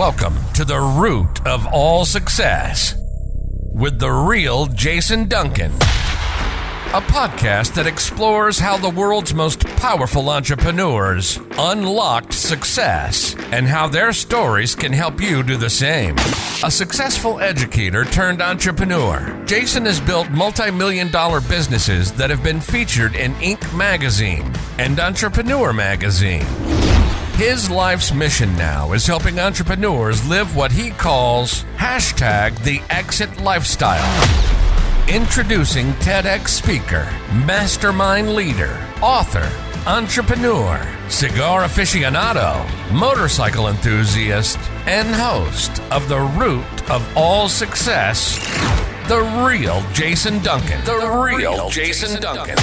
Welcome to the root of all success with the real Jason Duncan, a podcast that explores how the world's most powerful entrepreneurs unlocked success and how their stories can help you do the same. A successful educator turned entrepreneur, Jason has built multi-million-dollar businesses that have been featured in Inc. magazine and Entrepreneur magazine. His life's mission now is helping entrepreneurs live what he calls #the exit lifestyle. Introducing TEDx speaker, mastermind leader, author, entrepreneur, cigar aficionado, motorcycle enthusiast, and host of The Root of All Success, the real Jason Duncan. The real Jason Duncan.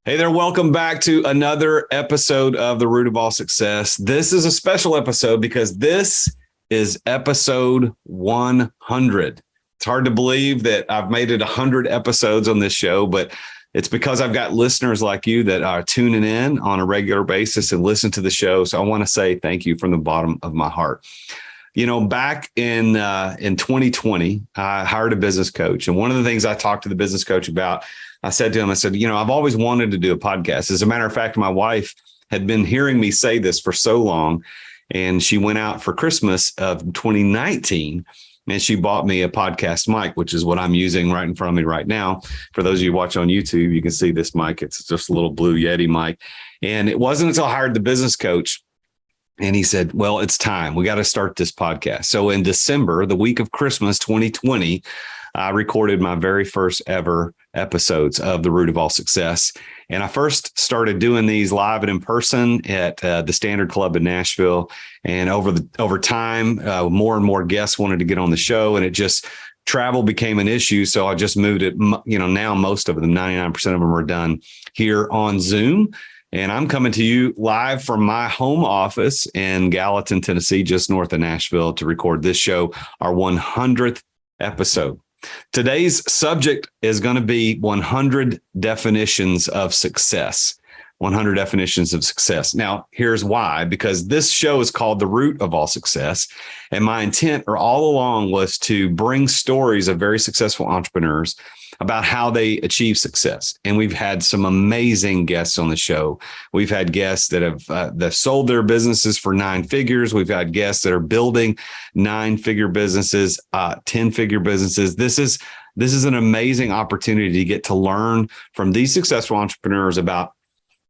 Hey there, welcome back to another episode of The Root of All Success. This is a special episode because this is episode 100. It's hard to believe that I've made it 100 episodes on this show, but it's because I've got listeners like you that are tuning in on a regular basis and listen to the show. So I want to say thank you from the bottom of my heart. You know, back in 2020, I hired a business coach. And one of the things I talked to the business coach about, I said to him, I've always wanted to do a podcast. As a matter of fact, my wife had been hearing me say this for so long, and she went out for Christmas of 2019 and she bought me a podcast mic, which is what I'm using right in front of me right now. For those of you who watch on YouTube, you can see this mic. It's just a little blue Yeti mic. And it wasn't until I hired the business coach and he said, well, it's time. We got to start this podcast. So in December, the week of Christmas 2020, I recorded my very first ever episodes of The Root of All Success. And I first started doing these live and in person at the Standard Club in Nashville. And over time, more and more guests wanted to get on the show, and travel became an issue. So I just moved it. Now most of them, 99% of them are done here on Zoom. And I'm coming to you live from my home office in Gallatin, Tennessee, just north of Nashville, to record this show, our 100th episode. Today's subject is going to be 100 definitions of success. 100 definitions of success. Now, here's why, because this show is called The Root of All Success. And my intent all along was to bring stories of very successful entrepreneurs about how they achieve success. And we've had some amazing guests on the show. We've had guests that have sold their businesses for 9 figures. We've had guests that are building 9-figure businesses, 10-figure businesses. This is an amazing opportunity to get to learn from these successful entrepreneurs about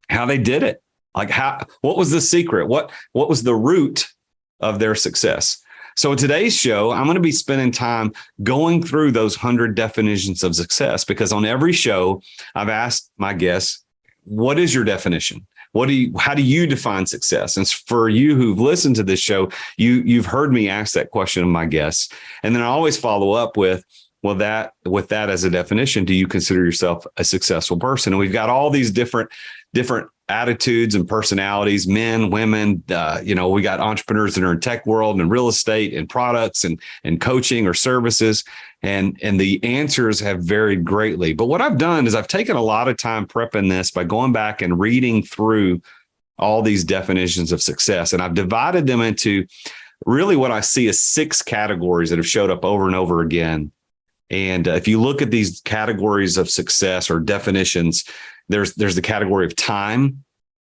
how they did it. Like what was the secret? What was the root of their success? So in today's show, I'm going to be spending time going through those 100 definitions of success, because on every show, I've asked my guests, what is your definition? How do you define success? And for you who've listened to this show, you've heard me ask that question of my guests. And then I always follow up with that as a definition, do you consider yourself a successful person? And we've got all these different attitudes and personalities, men, women. We got entrepreneurs that are in tech world and real estate and products and coaching or services. And the answers have varied greatly. But what I've done is I've taken a lot of time prepping this by going back and reading through all these definitions of success. And I've divided them into really what I see as 6 categories that have showed up over and over again. And if you look at these categories of success or definitions, there's the category of time.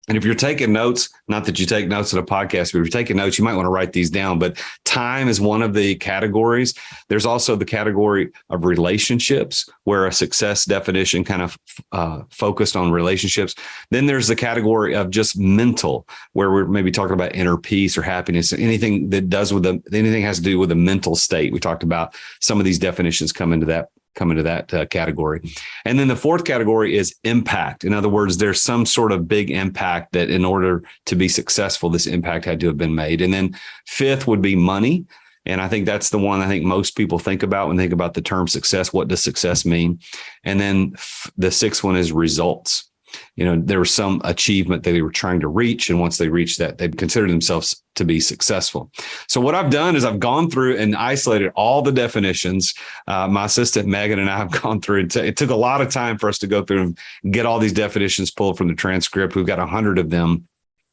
And if you're taking notes, not that you take notes on a podcast, but if you're taking notes, you might want to write these down. But time is one of the categories. There's also the category of relationships, where a success definition kind of focused on relationships. Then there's the category of just mental, where we're maybe talking about inner peace or happiness, anything that anything has to do with a mental state. We talked about some of these definitions come into that category. And then the 4th category is impact. In other words, there's some sort of big impact that in order to be successful, this impact had to have been made. And then 5th would be money. And I think that's the one I think most people think about when they think about the term success. What does success mean? And then the 6th one is results. There was some achievement that they were trying to reach. And once they reached that, they'd consider themselves to be successful. So what I've done is I've gone through and isolated all the definitions. My assistant, Megan, and I have gone through. It took a lot of time for us to go through and get all these definitions pulled from the transcript. We've got 100 of them.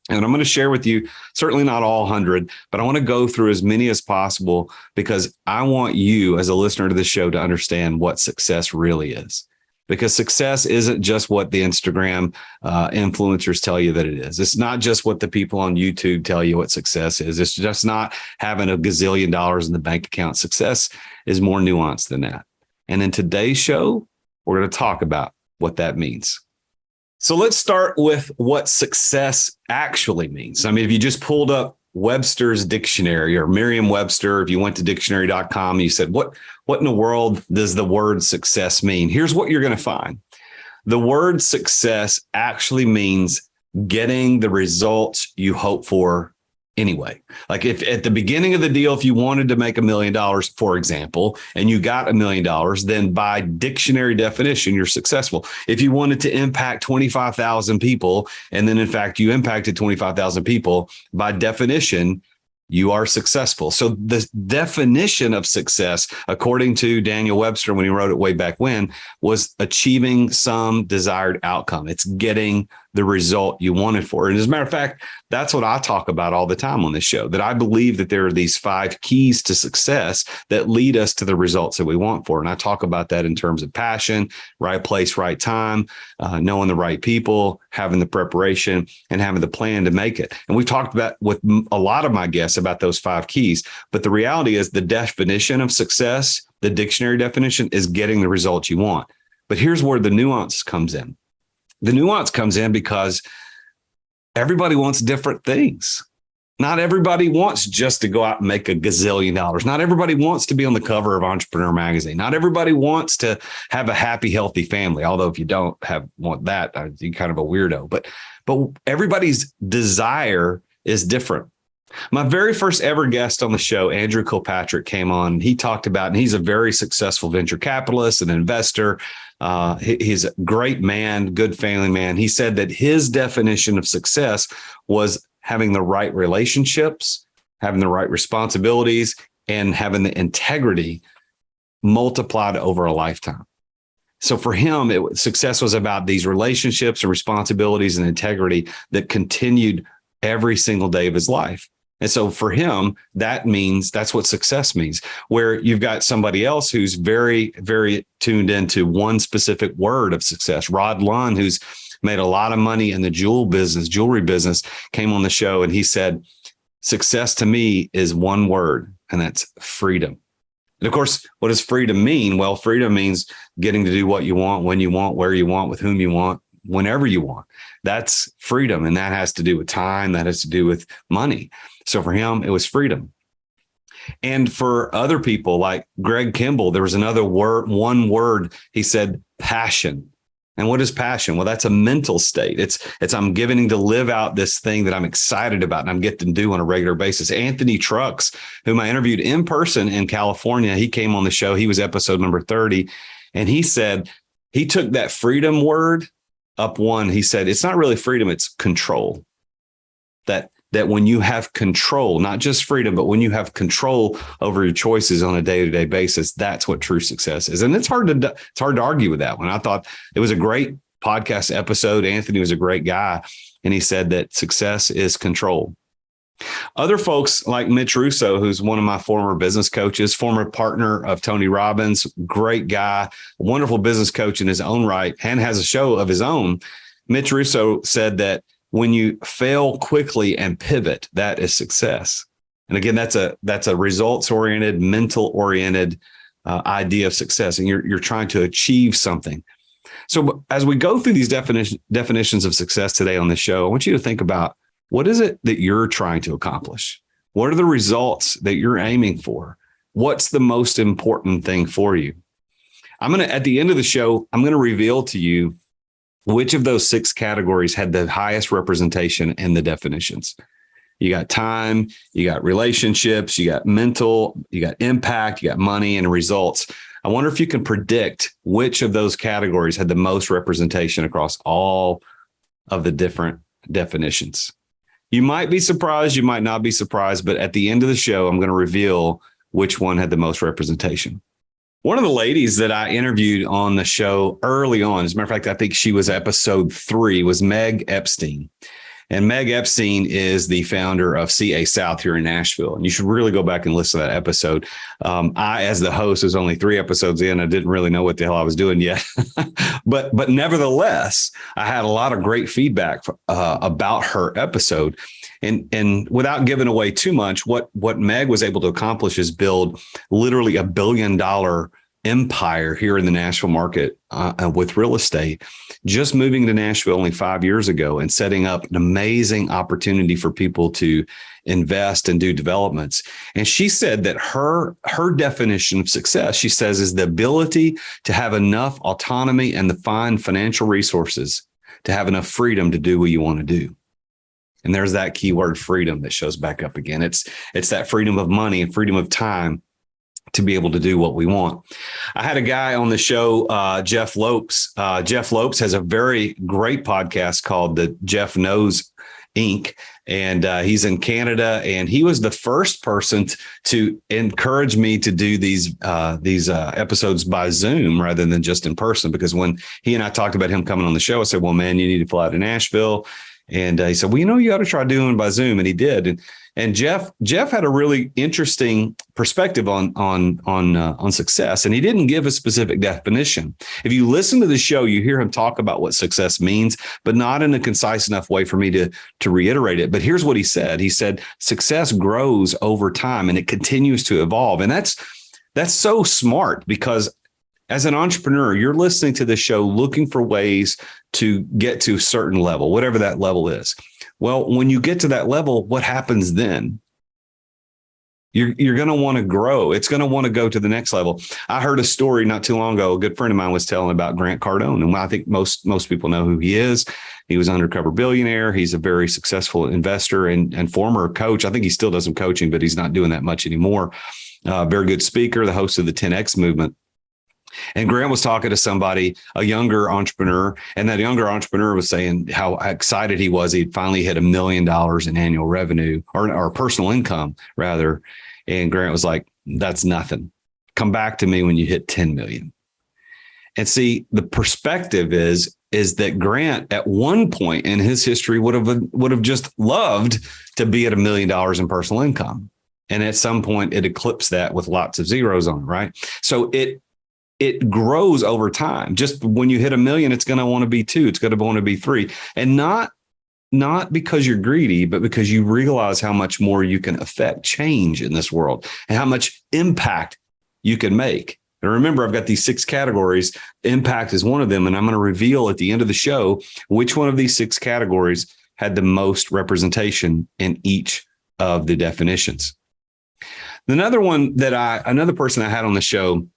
And I'm going to share with you, certainly not all 100, but I want to go through as many as possible because I want you as a listener to this show to understand what success really is. Because success isn't just what the Instagram influencers tell you that it is. It's not just what the people on YouTube tell you what success is. It's just not having a gazillion dollars in the bank account. Success is more nuanced than that. And in today's show, we're going to talk about what that means. So let's start with what success actually means. I mean, if you just pulled up Webster's dictionary or Merriam-Webster, if you went to dictionary.com, you said, what in the world does the word success mean? Here's what you're going to find. The word success actually means getting the results you hope for anyway. Like if at the beginning of the deal, if you wanted to make $1 million, for example, and you got $1 million, then by dictionary definition, you're successful. If you wanted to impact 25,000 people, and then in fact, you impacted 25,000 people, by definition, you are successful. So the definition of success, according to Daniel Webster, when he wrote it way back when, was achieving some desired outcome. It's getting the result you wanted for it. And as a matter of fact, that's what I talk about all the time on this show, that I believe that there are these 5 keys to success that lead us to the results that we want for. And I talk about that in terms of passion, right place, right time, knowing the right people, having the preparation, and having the plan to make it. And we've talked about with a lot of my guests about those 5 keys. But the reality is the definition of success, the dictionary definition, is getting the results you want. But here's where the nuance comes in. The nuance comes in because everybody wants different things. Not everybody wants just to go out and make a gazillion dollars. Not everybody wants to be on the cover of Entrepreneur Magazine. Not everybody wants to have a happy, healthy family. Although if you don't want that, you're kind of a weirdo. But everybody's desire is different. My very first ever guest on the show, Andrew Kilpatrick, came on. He talked about, and he's a very successful venture capitalist and investor. He's a great man, good family man. He said that his definition of success was having the right relationships, having the right responsibilities, and having the integrity multiplied over a lifetime. So for him, success was about these relationships and responsibilities and integrity that continued every single day of his life. And so for him, that's what success means, where you've got somebody else who's very, very tuned into one specific word of success. Rod Lund, who's made a lot of money in the jewelry business, came on the show and he said, success to me is one word, and that's freedom. And of course, what does freedom mean? Well, freedom means getting to do what you want, when you want, where you want, with whom you want, whenever you want. That's freedom. And that has to do with time. That has to do with money. So for him, it was freedom. And for other people like Greg Kimball, there was another word, one word. He said passion. And what is passion? Well, that's a mental state. It's I'm giving to live out this thing that I'm excited about and I'm getting to do on a regular basis. Anthony Trucks, whom I interviewed in person in California, he came on the show. He was episode number 30. And he said he took that freedom word up one. He said, it's not really freedom, it's control. That when you have control, not just freedom, but when you have control over your choices on a day-to-day basis, that's what true success is. And it's hard to argue with that one. I thought it was a great podcast episode. Anthony was a great guy. And he said that success is control. Other folks like Mitch Russo, who's one of my former business coaches, former partner of Tony Robbins, great guy, wonderful business coach in his own right, and has a show of his own. Mitch Russo said that when you fail quickly and pivot, that is success. And again, that's a results-oriented, mental-oriented idea of success, and you're trying to achieve something. So as we go through these definitions of success today on the show, I want you to think about, what is it that you're trying to accomplish? What are the results that you're aiming for? What's the most important thing for you? At the end of the show, I'm going to reveal to you which of those 6 categories had the highest representation in the definitions. You got time, you got relationships, you got mental, you got impact, you got money and results. I wonder if you can predict which of those categories had the most representation across all of the different definitions. You might be surprised, you might not be surprised, but at the end of the show, I'm going to reveal which one had the most representation. One of the ladies that I interviewed on the show early on, as a matter of fact, I think she was episode 3, was Meg Epstein. And Meg Epstein is the founder of CA South here in Nashville. And you should really go back and listen to that episode. I, as the host, was only 3 episodes in. I didn't really know what the hell I was doing yet. but nevertheless, I had a lot of great feedback about her episode. And without giving away too much, what Meg was able to accomplish is build literally $1 billion empire here in the Nashville market with real estate, just moving to Nashville only 5 years ago and setting up an amazing opportunity for people to invest and do developments. And she said that her definition of success, she says, is the ability to have enough autonomy and the fine financial resources to have enough freedom to do what you want to do. And there's that key word, freedom, that shows back up again. It's that freedom of money and freedom of time to be able to do what we want. I had a guy on the show, Jeff Lopes. Jeff Lopes has a very great podcast called the Jeff Knows Inc. And he's in Canada, and he was the first person to encourage me to do these episodes by Zoom rather than just in person. Because when he and I talked about him coming on the show, I said, well, man, you need to fly to Nashville. And he said, well, you ought to try doing it by Zoom. And he did. And Jeff had a really interesting perspective on success. And he didn't give a specific definition. If you listen to the show, you hear him talk about what success means, but not in a concise enough way for me to reiterate it. But here's what he said. He said, success grows over time and it continues to evolve. And that's so smart, because as an entrepreneur, you're listening to this show looking for ways to get to a certain level, whatever that level is. Well, when you get to that level, what happens then? You're going to want to grow. It's going to want to go to the next level. I heard a story not too long ago. A good friend of mine was telling about Grant Cardone. And I think most people know who he is. He was an undercover billionaire. He's a very successful investor and former coach. I think he still does some coaching, but he's not doing that much anymore. Very good speaker, the host of the 10X movement. And Grant was talking to somebody, a younger entrepreneur, and that younger entrepreneur was saying how excited he was. He'd finally hit $1 million in annual revenue or personal income, rather. And Grant was like, that's nothing. Come back to me when you hit 10 million. And see, the perspective is that Grant at one point in his history would have just loved to be at $1 million in personal income. And at some point it eclipsed that with lots of zeros on it, right? So it grows over time. Just when you hit 1 million, it's going to want to be 2. It's going to want to be 3. And not because you're greedy, but because you realize how much more you can affect change in this world and how much impact you can make. And remember, I've got these 6 categories. Impact is one of them. And I'm going to reveal at the end of the show which one of these 6 categories had the most representation in each of the definitions. Another person I had on the show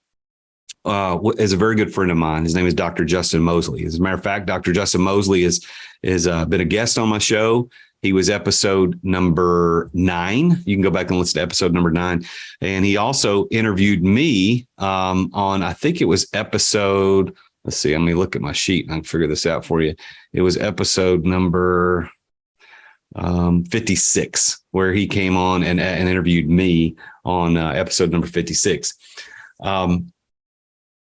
is a very good friend of mine. His name is Dr. Justin Mosley. As a matter of fact, Dr. Justin Mosley has been a guest on my show. He was episode number 9. You can go back and listen to episode number 9. And he also interviewed me on, I think it was episode, let's see, let me look at my sheet and I can figure this out for you. It was episode number 56, where he came on and interviewed me on episode number 56.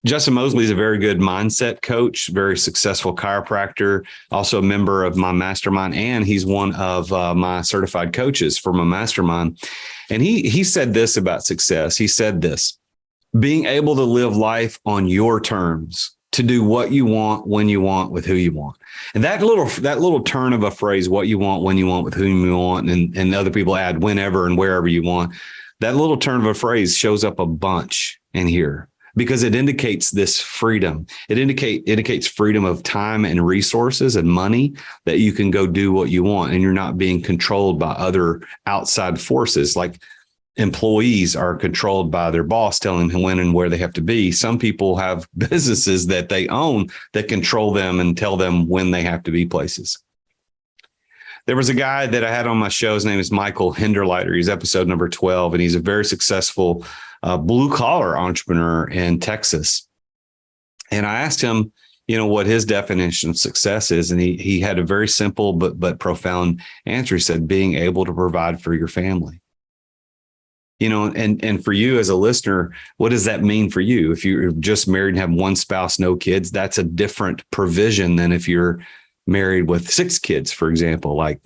Justin Mosley is a very good mindset coach, very successful chiropractor, also a member of my mastermind, and he's one of my certified coaches for my mastermind. And he said this about success. He said this: being able to live life on your terms, to do what you want, when you want, with who you want. And that little turn of a phrase, what you want, when you want, with whom you want, and other people add whenever and wherever you want. That little turn of a phrase shows up a bunch in here, because it indicates this freedom. It indicates freedom of time and resources and money, that you can go do what you want and you're not being controlled by other outside forces. Like employees are controlled by their boss telling them when and where they have to be. Some people have businesses that they own that control them and tell them when they have to be places. There was a guy that I had on my show. His name is Michael Hinderleiter. He's episode number 12, and he's a very successful blue collar entrepreneur in Texas. And I asked him, what his definition of success is. And he had a very simple but profound answer. He said, being able to provide for your family. And for you as a listener, what does that mean for you? If you're just married and have one spouse, no kids, that's a different provision than if you're married with 6 kids, for example. Like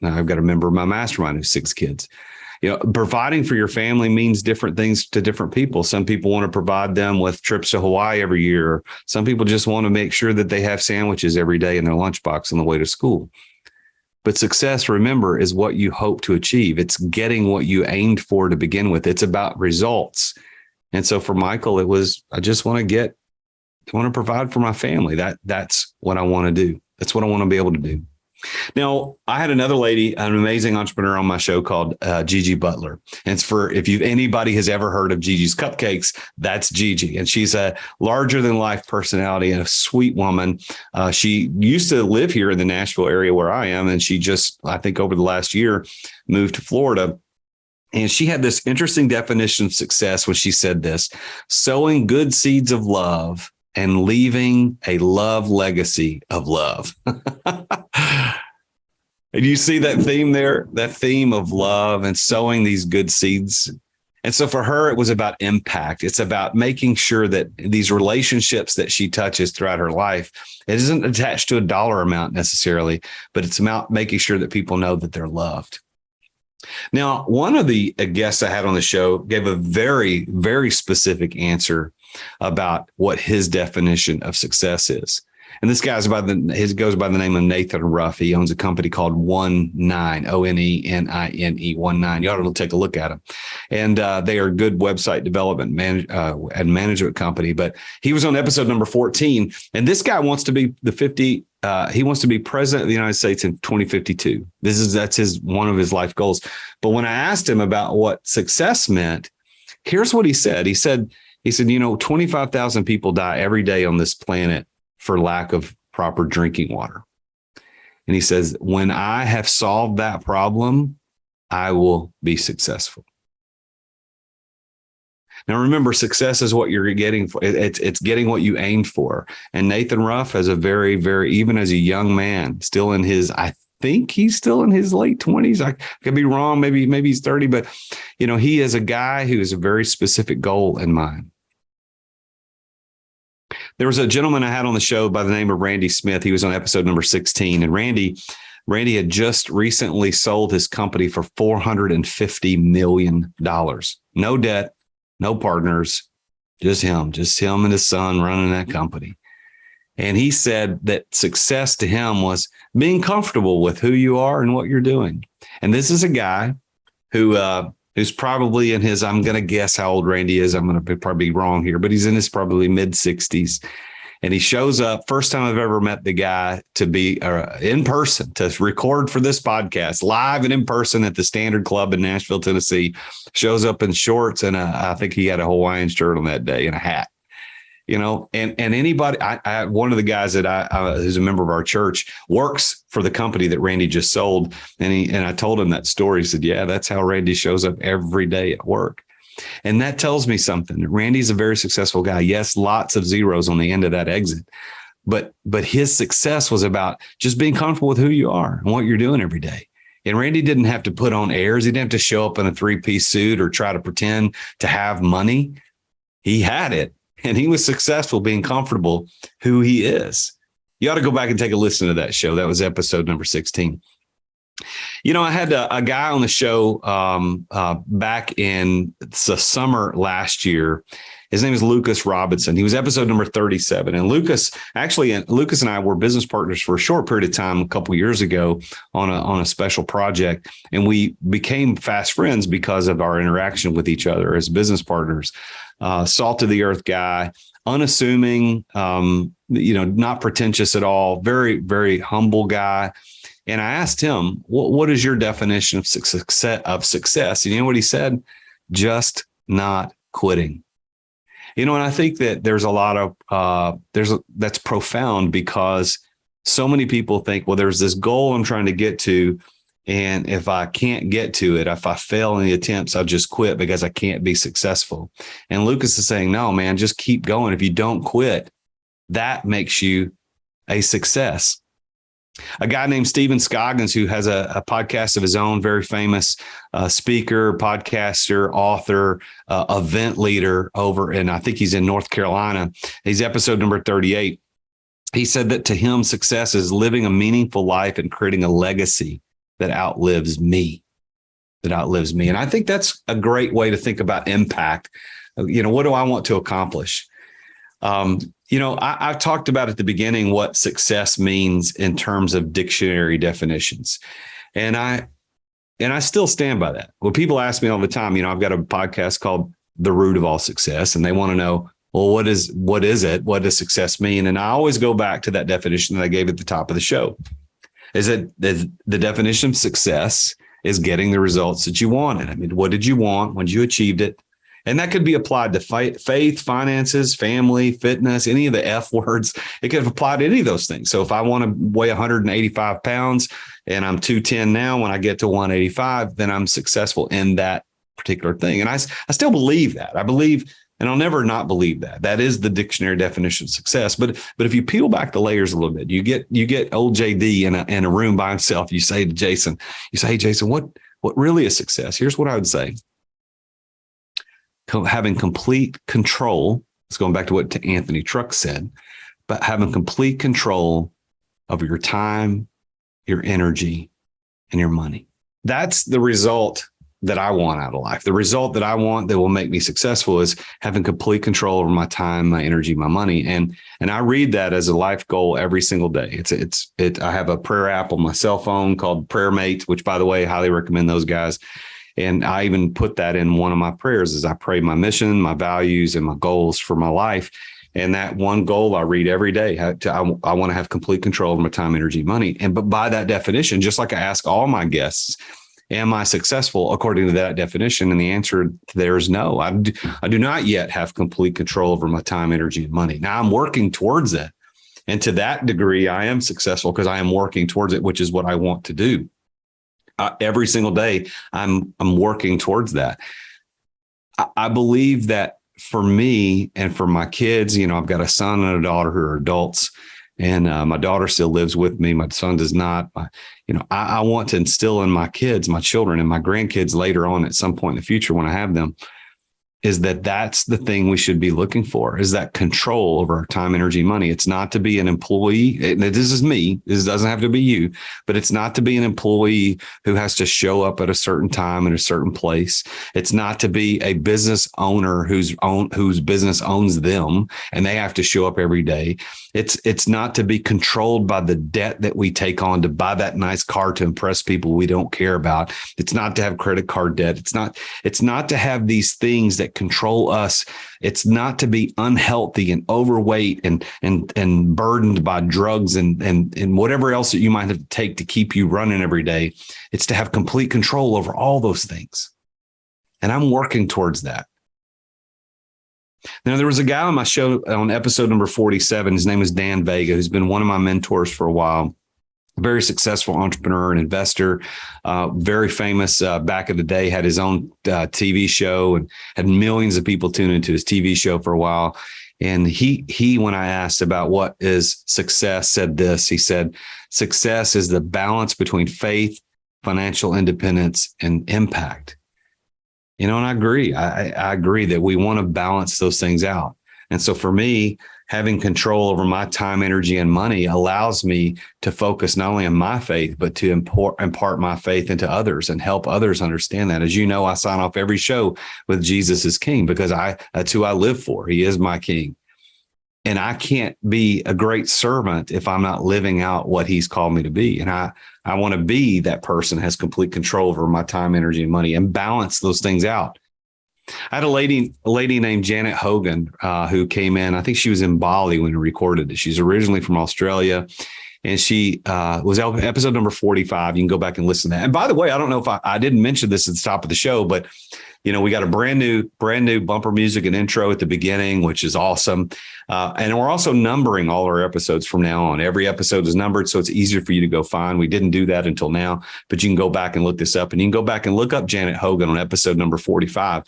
I've got a member of my mastermind who's 6 kids. Providing for your family means different things to different people. Some people want to provide them with trips to Hawaii every year. Some people just want to make sure that they have sandwiches every day in their lunchbox on the way to school. But success, remember, is what you hope to achieve. It's getting what you aimed for to begin with. It's about results. And so for Michael, it was, I want to provide for my family. That's what I want to do. That's what I want to be able to do. Now, I had another lady, an amazing entrepreneur on my show called Gigi Butler. And it's if anybody has ever heard of Gigi's Cupcakes, that's Gigi. And she's a larger than life personality and a sweet woman. She used to live here in the Nashville area where I am. And she just, I think over the last year, moved to Florida. And she had this interesting definition of success when she said this: sowing good seeds of love and leaving a love legacy of love. And you see that theme there, that theme of love and sowing these good seeds. And so for her, it was about impact. It's about making sure that these relationships that she touches throughout her life, it isn't attached to a dollar amount necessarily, but it's about making sure that people know that they're loved. Now, one of the guests I had on the show gave a very, very specific answer about what his definition of success is. And this guy's goes by the name of Nathan Ruff. He owns a company called 19, ONENINE, 19. You ought to take a look at him. And they are a good website development and management company. But he was on episode number 14. And this guy wants to be he wants to be president of the United States in 2052. That's one of his life goals. But when I asked him about what success meant, here's what he said. He said, 25,000 people die every day on this planet for lack of proper drinking water. And he says, when I have solved that problem, I will be successful. Now, remember, success is what you're getting. It's getting what you aimed for. And Nathan Ruff has a very, very, even as a young man, still in his, I think he's still in his late 20s. I could be wrong. Maybe he's 30, but he is a guy who has a very specific goal in mind. There was a gentleman I had on the show by the name of Randy Smith. He was on episode number 16. And Randy had just recently sold his company for $450 million. No debt, no partners, just him and his son running that company. And he said that success to him was being comfortable with who you are and what you're doing. And this is a guy who's probably in his, I'm going to guess how old Randy is. I'm going to probably be wrong here, but he's in his probably mid 60s. And he shows up, first time I've ever met the guy, to be in person, to record for this podcast, live and in person at the Standard Club in Nashville, Tennessee. Shows up in shorts, and I think he had a Hawaiian shirt on that day and a hat. And anybody, one of the guys that who's a member of our church works for the company that Randy just sold. And I told him that story. He said, yeah, that's how Randy shows up every day at work. And that tells me something. Randy's a very successful guy. Yes, lots of zeros on the end of that exit. But his success was about just being comfortable with who you are and what you're doing every day. And Randy didn't have to put on airs. He didn't have to show up in a 3-piece suit or try to pretend to have money. He had it. And he was successful being comfortable who he is. You ought to go back and take a listen to that show. That was episode number 16. I had a guy on the show back in the summer last year. His name is Lucas Robinson. He was episode number 37. And Lucas and I were business partners for a short period of time a couple of years ago on a special project. And we became fast friends because of our interaction with each other as business partners. Salt of the earth guy, unassuming, not pretentious at all, very, very humble guy. And I asked him, what is your definition of success? And you know what he said? Just not quitting. And I think that there's a lot of, that's profound, because so many people think, well, there's this goal I'm trying to get to. And if I can't get to it, if I fail in the attempts, I'll just quit because I can't be successful. And Lucas is saying, no, man, just keep going. If you don't quit, that makes you a success. A guy named Stephen Scoggins, who has a podcast of his own, very famous speaker, podcaster, author, event leader over, and I think he's in North Carolina. He's episode number 38. He said that to him, success is living a meaningful life and creating a legacy that outlives me, And I think that's a great way to think about impact. What do I want to accomplish? I've talked about at the beginning what success means in terms of dictionary definitions. And I still stand by that. When people ask me all the time, I've got a podcast called The Root of All Success, and they want to know, well, what is it? What does success mean? And I always go back to that definition that I gave at the top of the show. Is that the definition of success is getting the results that you wanted. I mean, what did you want when you achieved it? And that could be applied to faith, finances, family, fitness, any of the F words. It could apply to any of those things. So if I want to weigh 185 pounds and I'm 210 now, when I get to 185, then I'm successful in that particular thing. And I still believe that. I believe, and I'll never not believe that. That is the dictionary definition of success. But if you peel back the layers a little bit, you get old JD in a room by himself. You say to Jason, hey, Jason, what really is success? Here's what I would say. Having complete control. It's going back to what Anthony Truck said, but having complete control of your time, your energy, and your money. That's the result that I want out of life. The result that I want that will make me successful is having complete control over my time, my energy, my money. And I read that as a life goal every single day. I have a prayer app on my cell phone called Prayer Mate, which, by the way, I highly recommend those guys. And I even put that in one of my prayers as I pray my mission, my values, and my goals for my life. And that one goal I read every day, I want to have complete control over my time, energy, money. But by that definition, just like I ask all my guests, am I successful according to that definition? And the answer there is no. I do not yet have complete control over my time, energy, and money. Now I'm working towards it. And to that degree, I am successful because I am working towards it, which is what I want to do. Every single day, I'm working towards that. I believe that for me and for my kids, I've got a son and a daughter who are adults, and my daughter still lives with me. My son does not. I want to instill in my kids, my children, and my grandkids later on at some point in the future when I have them, is that's the thing we should be looking for, is that control over our time, energy, money. It's not to be an employee. This is me. This doesn't have to be you, but it's not to be an employee who has to show up at a certain time in a certain place. It's not to be a business owner whose business owns them and they have to show up every day. It's not to be controlled by the debt that we take on to buy that nice car to impress people we don't care about. It's not to have credit card debt. It's not to have these things that control us. It's not to be unhealthy and overweight and burdened by drugs and whatever else that you might have to take to keep you running every day. It's to have complete control over all those things. And I'm working towards that. Now, there was a guy on my show on episode number 47. His name is Dan Vega, who's been one of my mentors for a while. Very successful entrepreneur and investor, very famous back in the day, had his own TV show and had millions of people tune into his TV show for a while. And he, when I asked about what is success, said this. He said, success is the balance between faith, financial independence, and impact. And I agree. I agree that we want to balance those things out. And so for me, having control over my time, energy, and money allows me to focus not only on my faith, but to impart my faith into others and help others understand that. As you know, I sign off every show with Jesus is King because that's who I live for. He is my King. And I can't be a great servant if I'm not living out what he's called me to be. And I want to be that person who has complete control over my time, energy, and money and balance those things out. I had a lady named Janet Hogan who came in. I think she was in Bali when we recorded it. She's originally from Australia, and she was episode number 45. You can go back and listen to that. And by the way, I don't know if I didn't mention this at the top of the show, but we got a brand new bumper music and intro at the beginning, which is awesome. And we're also numbering all our episodes from now on. Every episode is numbered, so it's easier for you to go find. We didn't do that until now, but you can go back and look this up, and you can go back and look up Janet Hogan on episode number 45.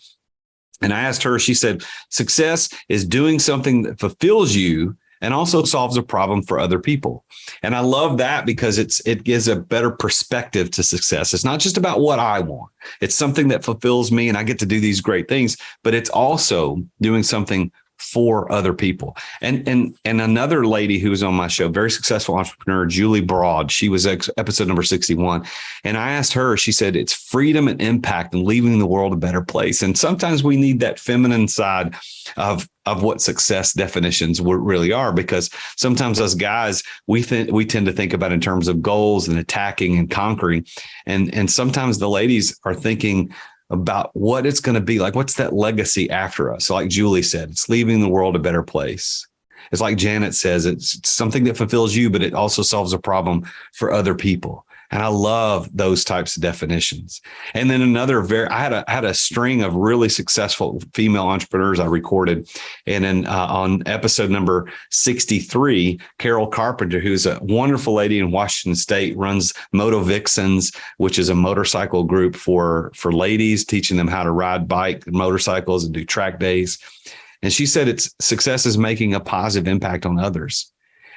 And I asked her, she said, success is doing something that fulfills you and also solves a problem for other people. And I love that because it gives a better perspective to success. It's not just about what I want. It's something that fulfills me and I get to do these great things, but it's also doing something for other people. And another lady who was on my show, very successful entrepreneur, Julie Broad, she was episode number 61. And I asked her, she said, it's freedom and impact and leaving the world a better place. And sometimes we need that feminine side of what success definitions really are, because sometimes us guys, we tend to think about in terms of goals and attacking and conquering. And sometimes the ladies are thinking about what it's going to be like. What's that legacy after us? So like Julie said, it's leaving the world a better place. It's like Janet says, it's something that fulfills you, but it also solves a problem for other people. And I love those types of definitions. And then I had a string of really successful female entrepreneurs I recorded. And then on episode number 63, Carol Carpenter, who's a wonderful lady in Washington State, runs Moto Vixens, which is a motorcycle group for ladies, teaching them how to ride motorcycles and do track days. And she said success is making a positive impact on others.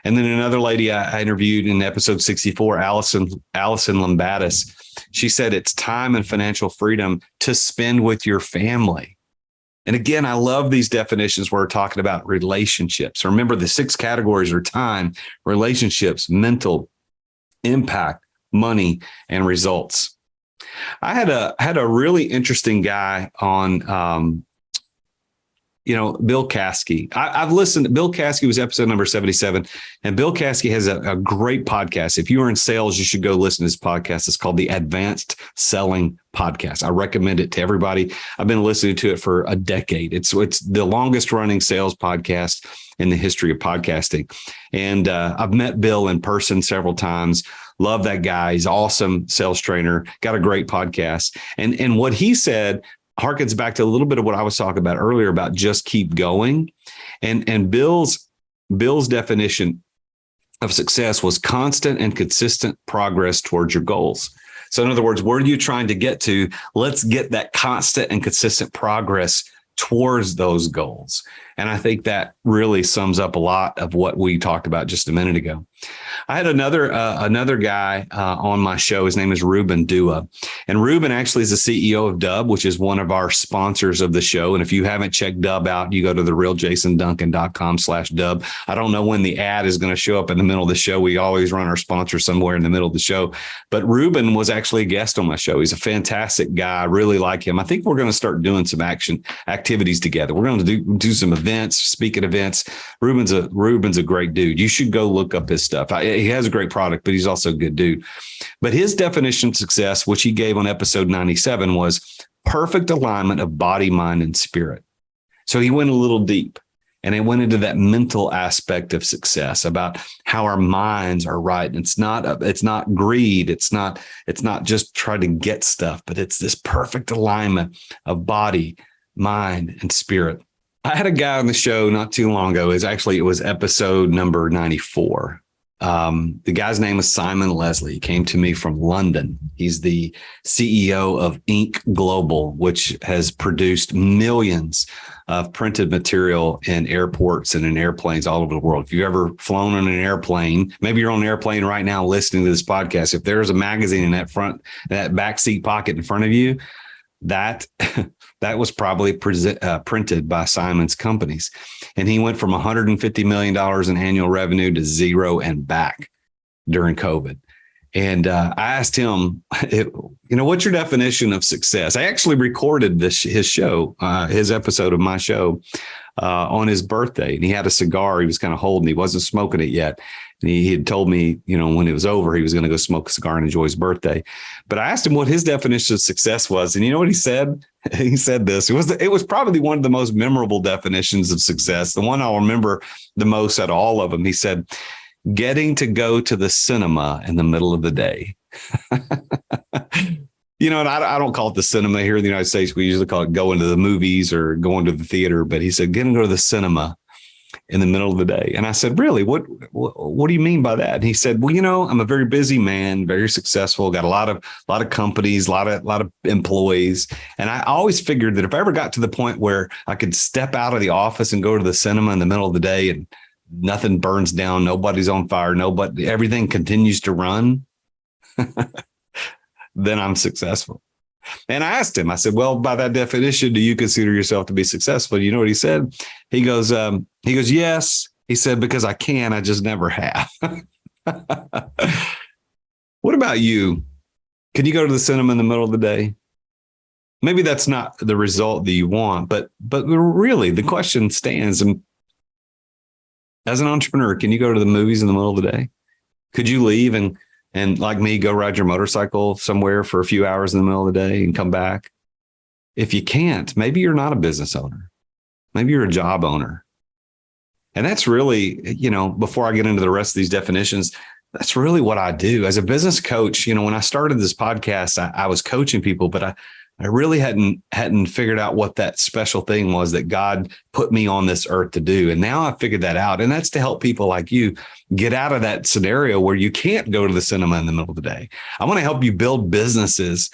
And then another lady I interviewed in episode 64, Allison Lambatis, she said it's time and financial freedom to spend with your family. And again, I love these definitions where we're talking about relationships. Remember, the 6 categories are time, relationships, mental, impact, money, and results. I had a really interesting guy on Bill Caskey. I've listened. Bill Caskey was episode number 77. And Bill Caskey has a great podcast. If you are in sales, you should go listen to this podcast. It's called the Advanced Selling Podcast. I recommend it to everybody. I've been listening to it for a decade. It's the longest running sales podcast in the history of podcasting. And I've met Bill in person several times. Love that guy. He's an awesome sales trainer. Got a great podcast. And what he said harkens back to a little bit of what I was talking about earlier about just keep going. And Bill's definition of success was constant and consistent progress towards your goals. So in other words, where are you trying to get to? Let's get that constant and consistent progress towards those goals. And I think that really sums up a lot of what we talked about just a minute ago. I had another guy on my show. His name is Ruben Dua. And Ruben actually is the CEO of Dub, which is one of our sponsors of the show. And if you haven't checked Dub out, you go to therealjasonduncan.com/Dub. I don't know when the ad is going to show up in the middle of the show. We always run our sponsor somewhere in the middle of the show. But Ruben was actually a guest on my show. He's a fantastic guy. I really like him. I think we're going to start doing some activities together. We're going to do some events, speak at events. Ruben's a great dude. You should go look up his stuff. He has a great product, but he's also a good dude. But his definition of success, which he gave on episode 97, was perfect alignment of body, mind, and spirit. So he went a little deep and it went into that mental aspect of success about how our minds are right. And it's not greed. It's not just trying to get stuff, but it's this perfect alignment of body, mind, and spirit. I had a guy on the show not too long ago. It was episode number 94. The guy's name is Simon Leslie. He came to me from London. He's the CEO of Ink Global, which has produced millions of printed material in airports and in airplanes all over the world. If you've ever flown on an airplane, maybe you're on an airplane right now listening to this podcast. If there's a magazine in that back seat pocket in front of you, that was probably printed by Simon's companies. And he went from $150 million in annual revenue to zero and back during COVID. And I asked him, what's your definition of success? I actually recorded his show, his episode of my show on his birthday. And he had a cigar he was kind of holding. He wasn't smoking it yet. And he had told me, when it was over, he was going to go smoke a cigar and enjoy his birthday. But I asked him what his definition of success was. And you know what he said? He said this. It was probably one of the most memorable definitions of success, the one I'll remember the most out of all of them. He said, getting to go to the cinema in the middle of the day. And I don't call it the cinema here in the United States. We usually call it going to the movies or going to the theater. But he said, getting to go to the cinema in the middle of the day. And I said, really, what do you mean by that? And he said, well, I'm a very busy man, very successful, got a lot of companies, a lot of employees. And I always figured that if I ever got to the point where I could step out of the office and go to the cinema in the middle of the day and nothing burns down, nobody's on fire, everything continues to run, then I'm successful. And I asked him, I said, well, by that definition, do you consider yourself to be successful? You know what he said? He goes, yes. He said, because I can, I just never have. What about you? Can you go to the cinema in the middle of the day? Maybe that's not the result that you want, but really the question stands. And as an entrepreneur, can you go to the movies in the middle of the day? Could you leave and like me, go ride your motorcycle somewhere for a few hours in the middle of the day and come back? If you can't, maybe you're not a business owner. Maybe you're a job owner. And that's really, before I get into the rest of these definitions, that's really what I do as a business coach. When I started this podcast, I was coaching people, but I really hadn't figured out what that special thing was that God put me on this earth to do. And now I figured that out. And that's to help people like you get out of that scenario where you can't go to the cinema in the middle of the day. I want to help you build businesses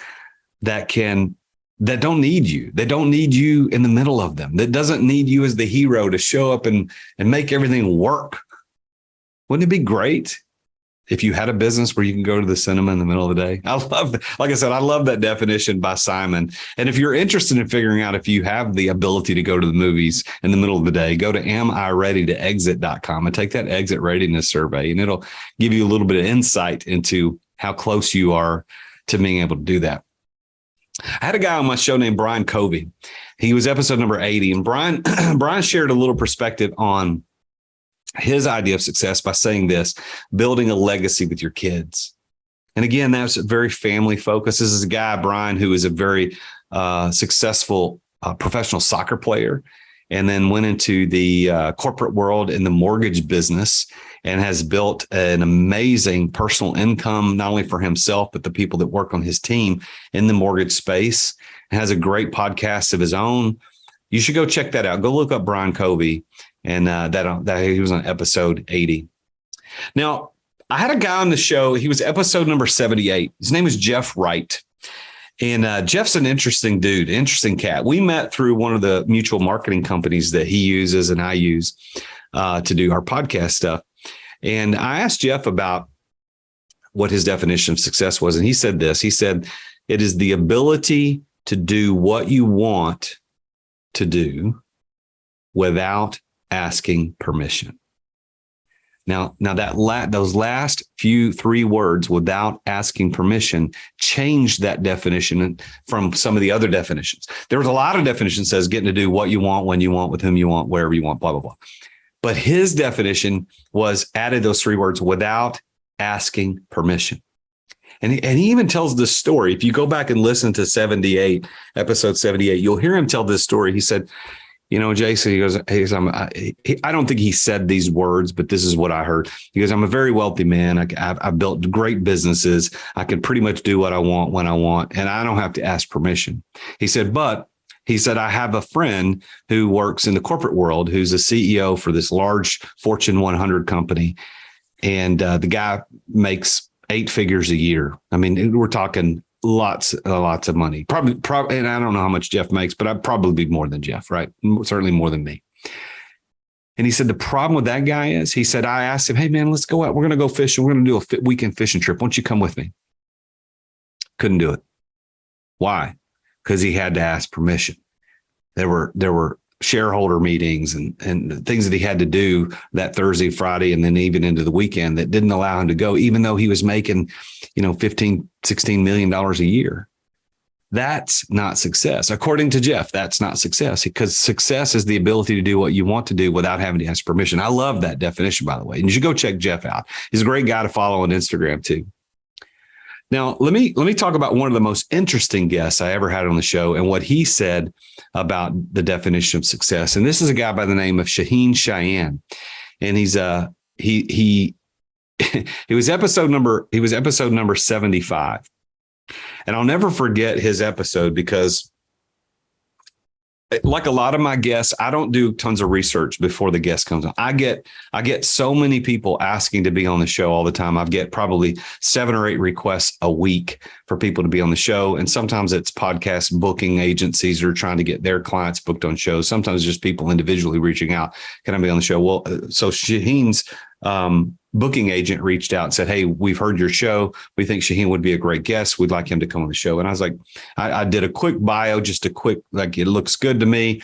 that don't need you. They don't need you in the middle of them. That doesn't need you as the hero to show up and make everything work. Wouldn't it be great if you had a business where you can go to the cinema in the middle of the day? I love, like I said, I love that definition by Simon. And if you're interested in figuring out if you have the ability to go to the movies in the middle of the day, go to amireadytoexit.com and take that exit readiness survey. And it'll give you a little bit of insight into how close you are to being able to do that. I had a guy on my show named Brian Covey. He was episode number 80. And Brian shared a little perspective on his idea of success by saying this: building a legacy with your kids. And again, that's very family focused. This is a guy, Brian, who is a very successful professional soccer player, and then went into the corporate world in the mortgage business and has built an amazing personal income, not only for himself, but the people that work on his team in the mortgage space, and has a great podcast of his own. You should go check that out. Go look up Brian Covey. And that he was on episode 80. Now, I had a guy on the show. He was episode number 78. His name is Jeff Wright. And Jeff's an interesting dude, interesting cat. We met through one of the mutual marketing companies that he uses and I use to do our podcast stuff. And I asked Jeff about what his definition of success was. And he said this. He said, it is the ability to do what you want to do without asking permission. Now those last three words, without asking permission, changed that definition from some of the other definitions. There was a lot of definitions that says getting to do what you want, when you want, with whom you want, wherever you want, blah, blah, blah. But his definition was added those three words, without asking permission. And he even tells this story. If you go back and listen to episode 78, you'll hear him tell this story. He said, Jason, he goes, I don't think he said these words, but this is what I heard. He goes, I'm a very wealthy man. I've built great businesses. I can pretty much do what I want when I want, and I don't have to ask permission. He said, I have a friend who works in the corporate world, who's a CEO for this large Fortune 100 company. And the guy makes 8 figures a year. I mean, we're talking lots of money. Probably, and I don't know how much Jeff makes, but I'd probably be more than Jeff, right? Certainly more than me. And he said, the problem with that guy is, he said, I asked him, hey man, let's go out. We're going to go fishing. We're going to do a weekend fishing trip. Why don't you come with me? Couldn't do it. Why? Because he had to ask permission. There were shareholder meetings and things that he had to do that Thursday, Friday, and then even into the weekend that didn't allow him to go, even though he was making, $15, $16 million a year. That's not success. According to Jeff, that's not success, because success is the ability to do what you want to do without having to ask permission. I love that definition, by the way. And you should go check Jeff out. He's a great guy to follow on Instagram too. Now, let me talk about one of the most interesting guests I ever had on the show and what he said about the definition of success. And this is a guy by the name of Shaheen Cheyenne. And he was episode number 75. And I'll never forget his episode, because like a lot of my guests, I don't do tons of research before the guest comes on. I get so many people asking to be on the show all the time. I get probably 7 or 8 requests a week for people to be on the show. And sometimes it's podcast booking agencies are trying to get their clients booked on shows. Sometimes just people individually reaching out. Can I be on the show? Well, so Shaheen's booking agent reached out and said, "Hey, we've heard your show. We think Shaheen would be a great guest. We'd like him to come on the show." And I was like, I did a quick bio, just a quick, like, it looks good to me.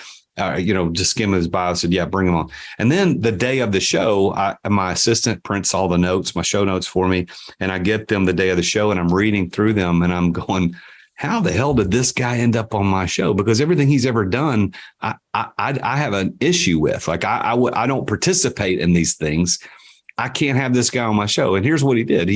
Just skim his bio. I said, yeah, bring him on. And then the day of the show, my assistant prints all the notes, my show notes for me. And I get them the day of the show and I'm reading through them and I'm going, how the hell did this guy end up on my show? Because everything he's ever done, I have an issue with. Like I don't participate in these things. I can't have this guy on my show. And here's what he did.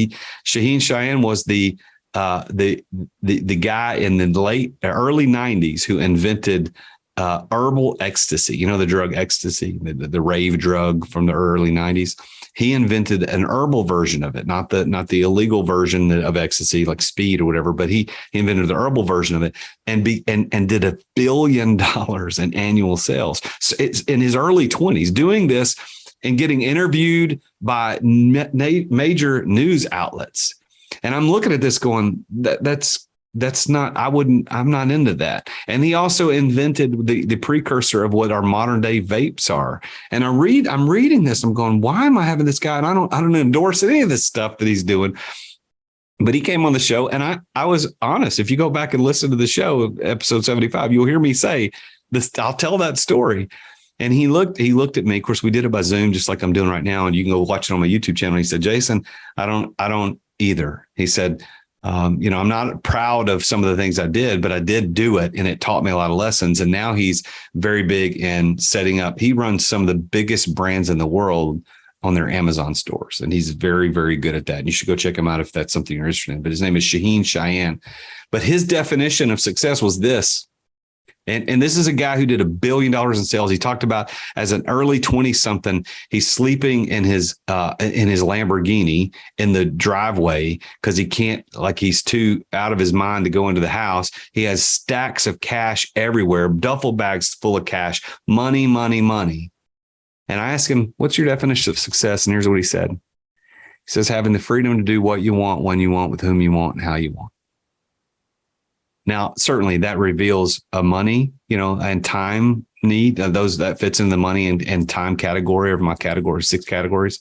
Shaheen Cheyenne was the guy in the early 90s who invented herbal ecstasy, the drug ecstasy, the rave drug from the early 90s. He invented an herbal version of it, not the illegal version of ecstasy like speed or whatever, but he invented the herbal version of it and did $1 billion in annual sales. So it's in his early 20s doing this and getting interviewed by major news outlets. And I'm looking at this going, that's not, I'm not into that. And he also invented the precursor of what our modern day vapes are. And I'm reading this, I'm going, why am I having this guy? And I don't endorse any of this stuff that he's doing. But he came on the show and I was honest. If you go back and listen to the show, episode 75, you'll hear me say this. I'll tell that story. And he looked at me. Of course, we did it by Zoom, just like I'm doing right now. And you can go watch it on my YouTube channel. He said, Jason, I don't either. He said, I'm not proud of some of the things I did, but I did do it and it taught me a lot of lessons. And now he's very big in setting up. He runs some of the biggest brands in the world on their Amazon stores. And he's very, very good at that. And you should go check him out if that's something you're interested in. But his name is Shaheen Cheyenne. But his definition of success was this. And this is a guy who did $1 billion in sales. He talked about as an early 20-something, he's sleeping in his Lamborghini in the driveway because he can't, like he's too out of his mind to go into the house. He has stacks of cash everywhere, duffel bags full of cash, money, money, money. And I asked him, what's your definition of success? And here's what he said. He says, having the freedom to do what you want, when you want, with whom you want, and how you want. Now, certainly that reveals a money, and time need. Those that fits in the money and time category of my categories, 6 categories.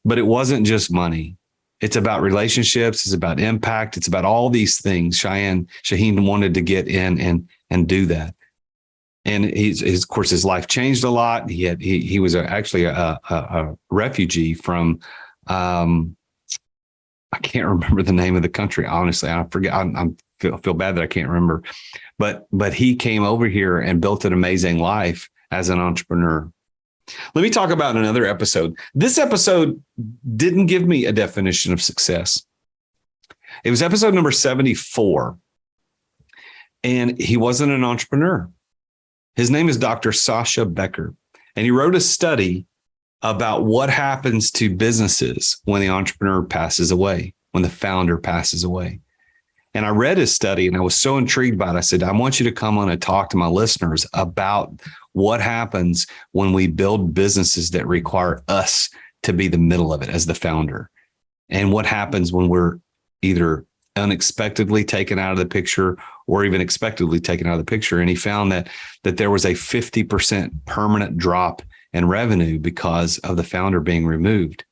But it wasn't just money. It's about relationships. It's about impact. It's about all these things. Shaheen wanted to get in and do that. And of course, his life changed a lot. He was actually a refugee from, I can't remember the name of the country. Honestly, I forget. I feel bad that I can't remember, but he came over here and built an amazing life as an entrepreneur. Let me talk about another episode. This episode didn't give me a definition of success. It was episode number 74. And he wasn't an entrepreneur. His name is Dr. Sasha Becker. And he wrote a study about what happens to businesses when the entrepreneur passes away, when the founder passes away. And I read his study and I was so intrigued by it. I said, I want you to come on and talk to my listeners about what happens when we build businesses that require us to be the middle of it as the founder. And what happens when we're either unexpectedly taken out of the picture or even expectedly taken out of the picture. And he found that there was a 50% permanent drop in revenue because of the founder being removed.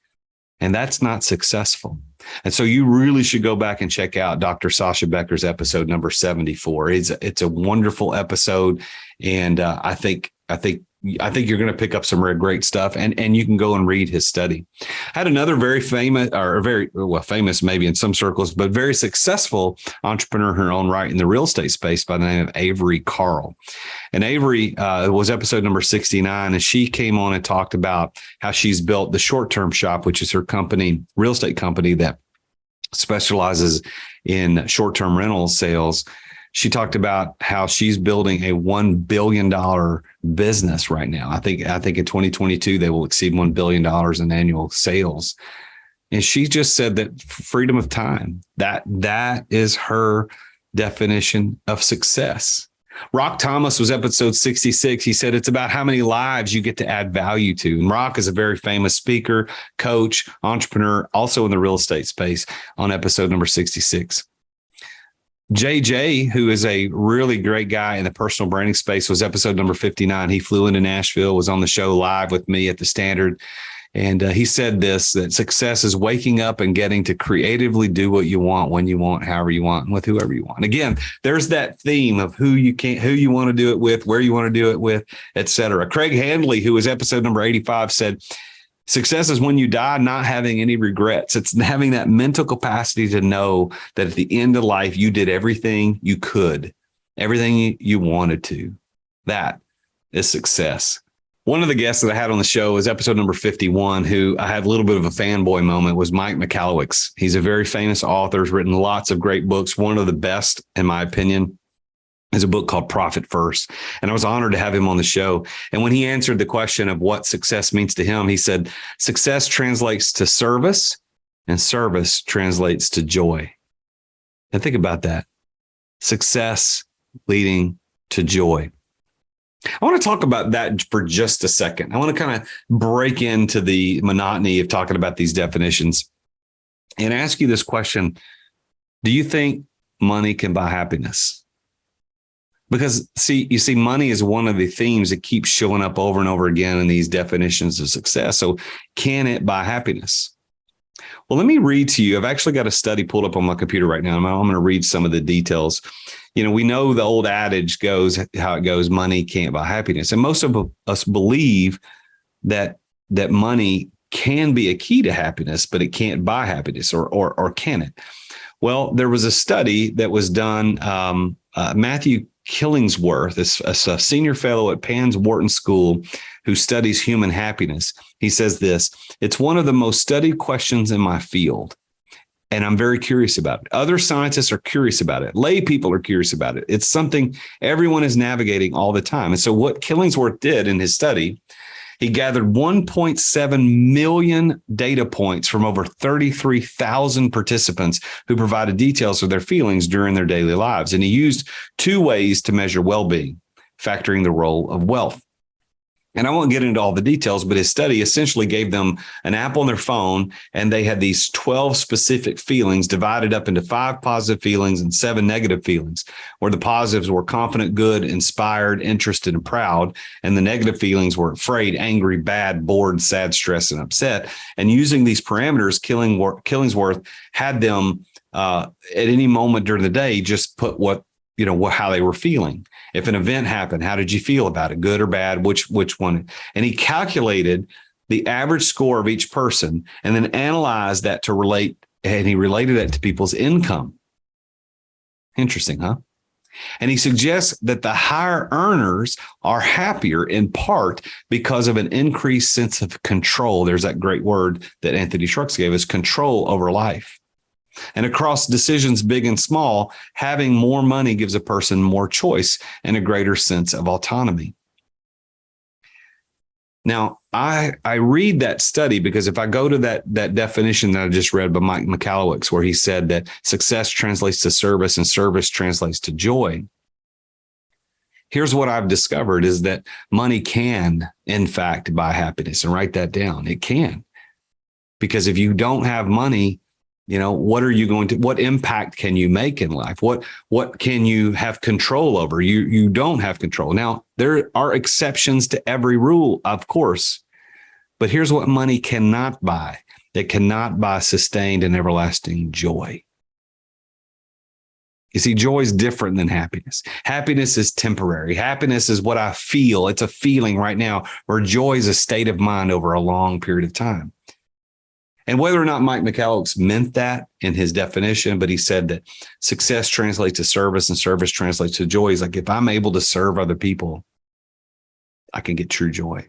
And that's not successful. And so you really should go back and check out Dr. Sasha Becker's episode number 74. It's a wonderful episode. And I think you're going to pick up some great stuff and you can go and read his study. I had another very famous famous maybe in some circles, but very successful entrepreneur in her own right in the real estate space by the name of Avery Carl. And Avery was episode number 69. And she came on and talked about how she's built the Short Term Shop, which is her company, real estate company that specializes in short-term rental sales. She talked about how she's building a $1 billion business right now. I think in 2022, they will exceed $1 billion in annual sales. And she just said that freedom of time, that is her definition of success. Rock Thomas was episode 66. He said it's about how many lives you get to add value to. And Rock is a very famous speaker, coach, entrepreneur, also in the real estate space on episode number 66. JJ, who is a really great guy in the personal branding space, was episode number 59. He flew into Nashville, was on the show live with me at the Standard. And he said this, that success is waking up and getting to creatively do what you want, when you want, however you want, and with whoever you want. Again, there's that theme of who you want to do it with, where you want to do it with, et cetera. Craig Handley, who was episode number 85, said, success is when you die not having any regrets. It's having that mental capacity to know that at the end of life, you did everything you could, everything you wanted to. That is success. One of the guests that I had on the show is episode number 51, who I had a little bit of a fanboy moment, was Mike McAllowicz. He's a very famous author, has written lots of great books. One of the best, in my opinion, is a book called Profit First. And I was honored to have him on the show. And when he answered the question of what success means to him, he said, success translates to service, and service translates to joy. And think about that. Success leading to joy. I want to talk about that for just a second. I want to kind of break into the monotony of talking about these definitions and ask you this question. Do you think money can buy happiness? Because you see, money is one of the themes that keeps showing up over and over again in these definitions of success. So can it buy happiness? Well, let me read to you. I've actually got a study pulled up on my computer right now. I'm going to read some of the details. We know the old adage goes how it goes, money can't buy happiness. And most of us believe that money can be a key to happiness, but it can't buy happiness, or can it? Well, there was a study that was done. Matthew Killingsworth is a senior fellow at Pans Wharton School who studies human happiness. He says this: it's one of the most studied questions in my field, and I'm very curious about it. Other scientists are curious about it. Lay people are curious about it. It's something everyone is navigating all the time. And so what Killingsworth did in his study, he gathered 1.7 million data points from over 33,000 participants who provided details of their feelings during their daily lives. And he used two ways to measure well-being, factoring the role of wealth. And I won't get into all the details, but his study essentially gave them an app on their phone, and they had these 12 specific feelings divided up into 5 positive feelings and 7 negative feelings, where the positives were confident, good, inspired, interested, and proud. And the negative feelings were afraid, angry, bad, bored, sad, stressed, and upset. And using these parameters, Killingsworth had them at any moment during the day just put how they were feeling. If an event happened, how did you feel about it? Good or bad? Which one? And he calculated the average score of each person and then analyzed that to relate, and he related it to people's income. Interesting, huh? And he suggests that the higher earners are happier in part because of an increased sense of control. There's that great word that Anthony Trucks gave us, control over life. And across decisions big and small, having more money gives a person more choice and a greater sense of autonomy. Now, I read that study because if I go to that definition that I just read by Mike McAllowicz, where he said that success translates to service and service translates to joy, here's what I've discovered is that money can, in fact, buy happiness. And write that down. It can. Because if you don't have money, what impact can you make in life? What can you have control over? You don't have control. Now, there are exceptions to every rule, of course, but here's what money cannot buy. It cannot buy sustained and everlasting joy. You see, joy is different than happiness. Happiness is temporary. Happiness is what I feel. It's a feeling right now, where joy is a state of mind over a long period of time. And whether or not Mike McAllowicz meant that in his definition, but he said that success translates to service and service translates to joy. He's like, if I'm able to serve other people, I can get true joy.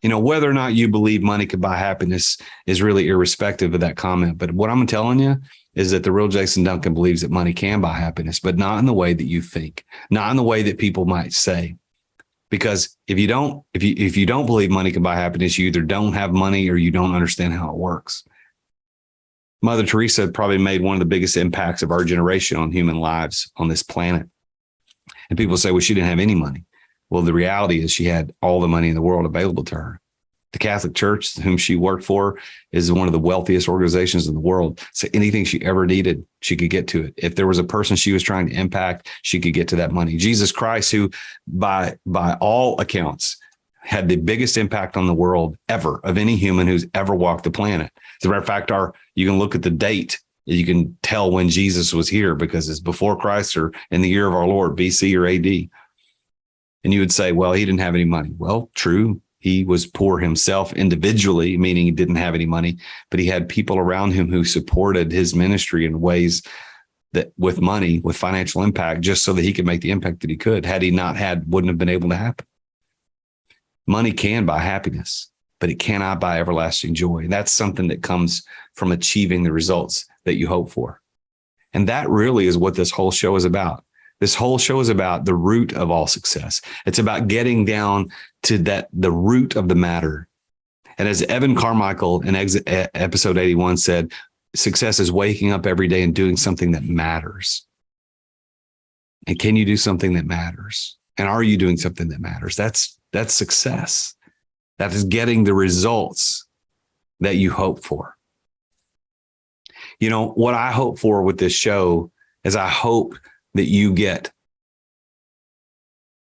Whether or not you believe money could buy happiness is really irrespective of that comment. But what I'm telling you is that the real Jason Duncan believes that money can buy happiness, but not in the way that you think, not in the way that people might say. Because if you don't believe money can buy happiness, you either don't have money or you don't understand how it works. Mother Teresa probably made one of the biggest impacts of our generation on human lives on this planet. And people say, well, she didn't have any money. Well, the reality is she had all the money in the world available to her. The Catholic Church, whom she worked for, is one of the wealthiest organizations in the world. So anything she ever needed, she could get to it. If there was a person she was trying to impact, she could get to that money. Jesus Christ, who by all accounts had the biggest impact on the world ever of any human who's ever walked the planet. As a matter of fact, you can look at the date. You can tell when Jesus was here because it's before Christ or in the year of our Lord, BC or AD. And you would say, well, he didn't have any money. Well, true. He was poor himself individually, meaning he didn't have any money, but he had people around him who supported his ministry in ways that with money, with financial impact, just so that he could make the impact that he could. Had he not had, wouldn't have been able to happen. Money can buy happiness, but it cannot buy everlasting joy. That's something that comes from achieving the results that you hope for. And that really is what this whole show is about. This whole show is about the root of all success. It's about getting down to the root of the matter. And as Evan Carmichael in episode 81 said, success is waking up every day and doing something that matters. And can you do something that matters? And are you doing something that matters? That's success. That is getting the results that you hope for. You know, what I hope for with this show is I hope that you get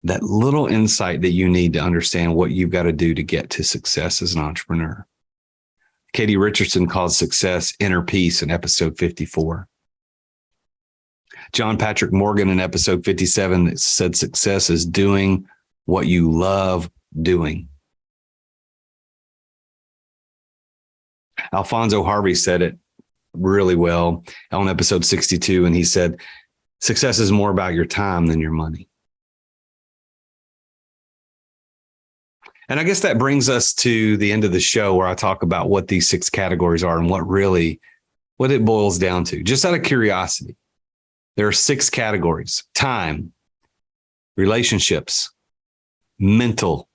that little insight that you need to understand what you've got to do to get to success as an entrepreneur. Katie Richardson calls success inner peace in episode 54. John Patrick Morgan in episode 57 said success is doing what you love doing. Alfonso Harvey said it really well on episode 62, and he said, success is more about your time than your money. And I guess that brings us to the end of the show where I talk about what these 6 categories are and what it boils down to. Just out of curiosity, there are 6 categories: time, relationships, mental,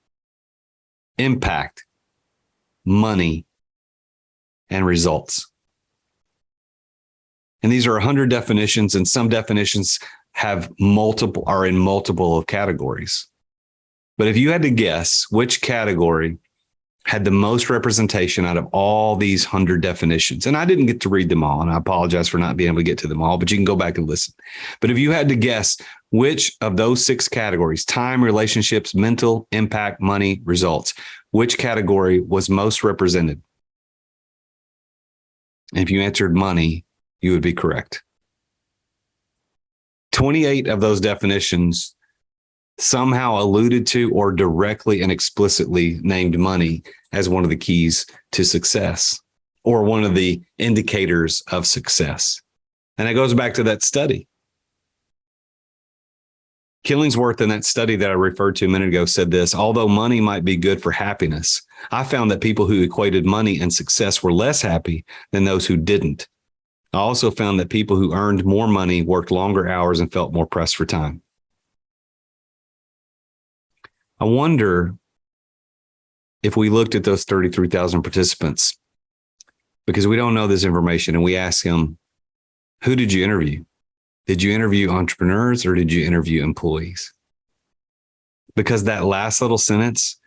impact, money, and results. And these are 100 definitions, and some definitions are in multiple categories. But if you had to guess which category had the most representation out of all these 100 definitions, and I didn't get to read them all, and I apologize for not being able to get to them all, but you can go back and listen. But if you had to guess which of those 6 categories, time, relationships, mental, impact, money, results, which category was most represented? And if you answered money, you would be correct. 28 of those definitions somehow alluded to or directly and explicitly named money as one of the keys to success or one of the indicators of success. And it goes back to that study. Killingsworth in that study that I referred to a minute ago said this: although money might be good for happiness, I found that people who equated money and success were less happy than those who didn't. I also found that people who earned more money worked longer hours and felt more pressed for time. I wonder if we looked at those 33,000 participants, because we don't know this information, and we asked them, who did you interview? Did you interview entrepreneurs or did you interview employees? Because that last little sentence,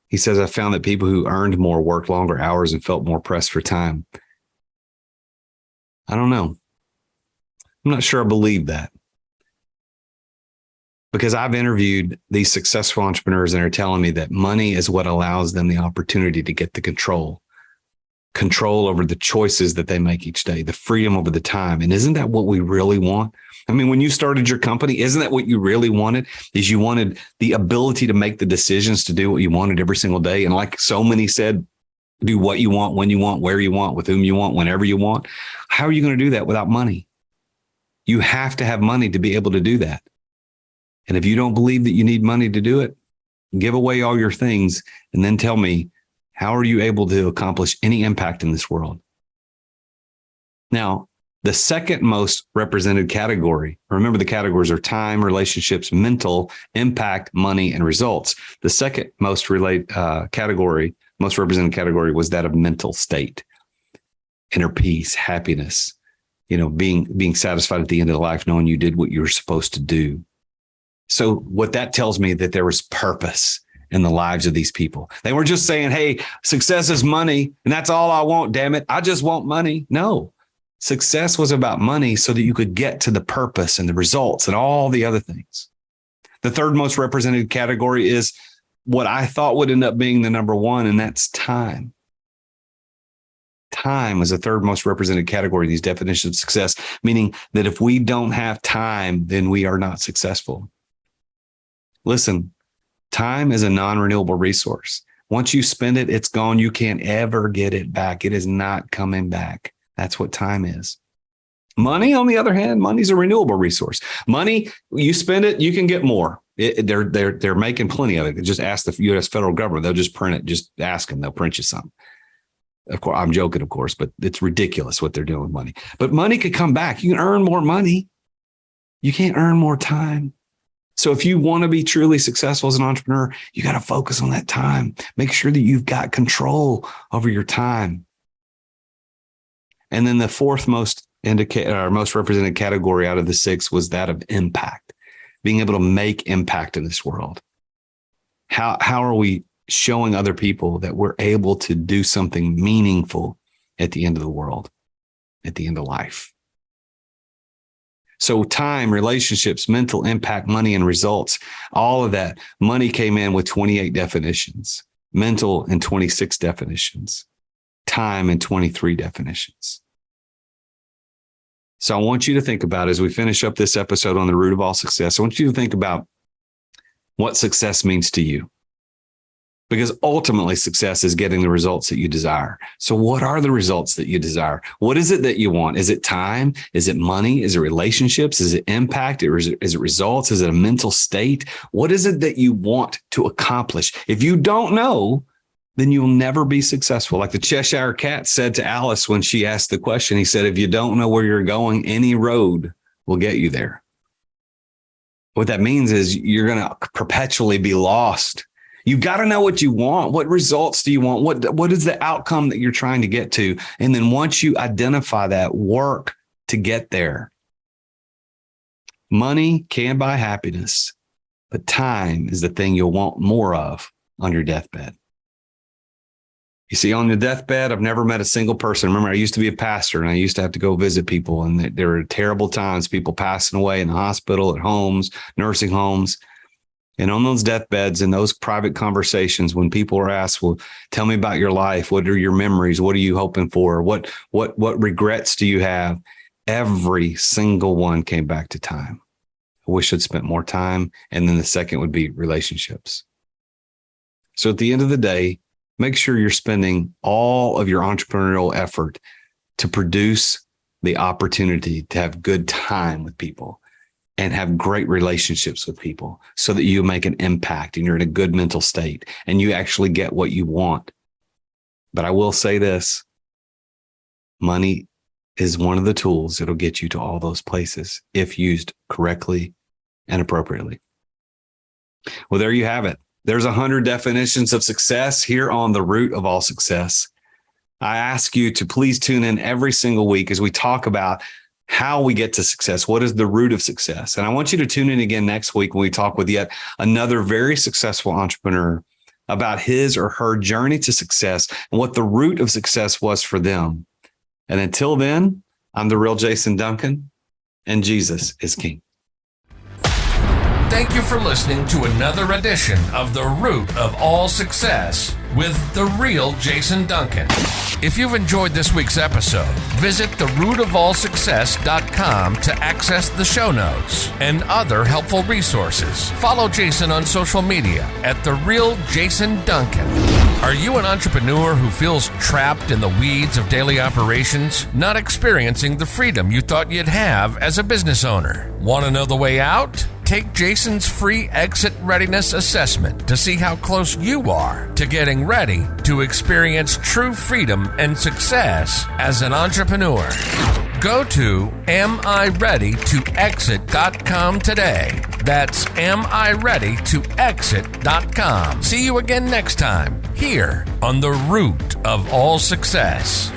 he says, I found that people who earned more worked longer hours and felt more pressed for time. I don't know. I'm not sure I believe that. Because I've interviewed these successful entrepreneurs and they're telling me that money is what allows them the opportunity to get the control over the choices that they make each day, the freedom over the time. And isn't that what we really want? I mean, when you started your company, isn't that what you really wanted? Is you wanted the ability to make the decisions to do what you wanted every single day. And like so many said, do what you want, when you want, where you want, with whom you want, whenever you want. How are you going to do that without money? You have to have money to be able to do that. And if you don't believe that you need money to do it, give away all your things and then tell me, how are you able to accomplish any impact in this world? Now, the second most represented category, remember the categories are time, relationships, mental, impact, money, and results. The second most represented category was that of mental state, inner peace, happiness, being satisfied at the end of life, knowing you did what you were supposed to do. So what that tells me that there was purpose in the lives of these people. They were just saying, hey, success is money, and that's all I want, damn it. I just want money. No, success was about money so that you could get to the purpose and the results and all the other things. The third most represented category is what I thought would end up being the number one, and that's time. Time is the third most represented category in these definitions of success, meaning that if we don't have time, then we are not successful. Listen, time is a non-renewable resource. Once you spend it, it's gone. You can't ever get it back. It is not coming back. That's what time is. Money, on the other hand, money's a renewable resource. Money, you spend it, you can get more. They're making plenty of it. Just ask the U.S. federal government. They'll just print it. Just ask them. They'll print you some. Of course, I'm joking, of course, but it's ridiculous what they're doing with money. But money could come back. You can earn more money. You can't earn more time. So if you want to be truly successful as an entrepreneur, you got to focus on that time. Make sure that you've got control over your time. And then the fourth most represented category out of the six was that of impact, being able to make impact in this world. How are we showing other people that we're able to do something meaningful at the end of the world, at the end of life? So time, relationships, mental impact, money, and results, all of that. Money came in with 28 definitions, mental and 26 definitions, time and 23 definitions. So I want you to think about, as we finish up this episode on the root of all success, I want you to think about what success means to you. Because ultimately success is getting the results that you desire. So what are the results that you desire? What is it that you want? Is it time? Is it money? Is it relationships? Is it impact? Is it results? Is it a mental state? What is it that you want to accomplish? If you don't know, then you'll never be successful. Like the Cheshire Cat said to Alice when she asked the question, he said, if you don't know where you're going, any road will get you there. What that means is you're going to perpetually be lost. You've got to know what you want. What results do you want? What is the outcome that you're trying to get to? And then once you identify that, work to get there. Money can buy happiness, but time is the thing you'll want more of on your deathbed. You see, on your deathbed, I've never met a single person. Remember, I used to be a pastor and I used to have to go visit people, and there were terrible times, people passing away in the hospital, at homes, nursing homes. And on those deathbeds and those private conversations, when people are asked, well, tell me about your life. What are your memories? What are you hoping for? What regrets do you have? Every single one came back to time. I wish I'd spent more time. And then the second would be relationships. So at the end of the day, make sure you're spending all of your entrepreneurial effort to produce the opportunity to have good time with people and have great relationships with people so that you make an impact and you're in a good mental state and you actually get what you want. But I will say this, money is one of the tools that'll get you to all those places if used correctly and appropriately. Well, there you have it. There's 100 definitions of success here on The Root of All Success. I ask you to please tune in every single week as we talk about how we get to success. What is the root of success? And I want you to tune in again next week when we talk with yet another very successful entrepreneur about his or her journey to success and what the root of success was for them. And until then, I'm the real Jason Duncan, and Jesus is King. Thank you for listening to another edition of The Root of All Success with the real Jason Duncan. If you've enjoyed this week's episode, visit therootofallsuccess.com to access the show notes and other helpful resources. Follow Jason on social media at The Real Jason Duncan. Are you an entrepreneur who feels trapped in the weeds of daily operations, not experiencing the freedom you thought you'd have as a business owner? Want to know the way out? Take Jason's free exit readiness assessment to see how close you are to getting ready to experience true freedom and success as an entrepreneur. Go to amireadytoexit.com today. That's amireadytoexit.com. See you again next time here on The Root of All Success.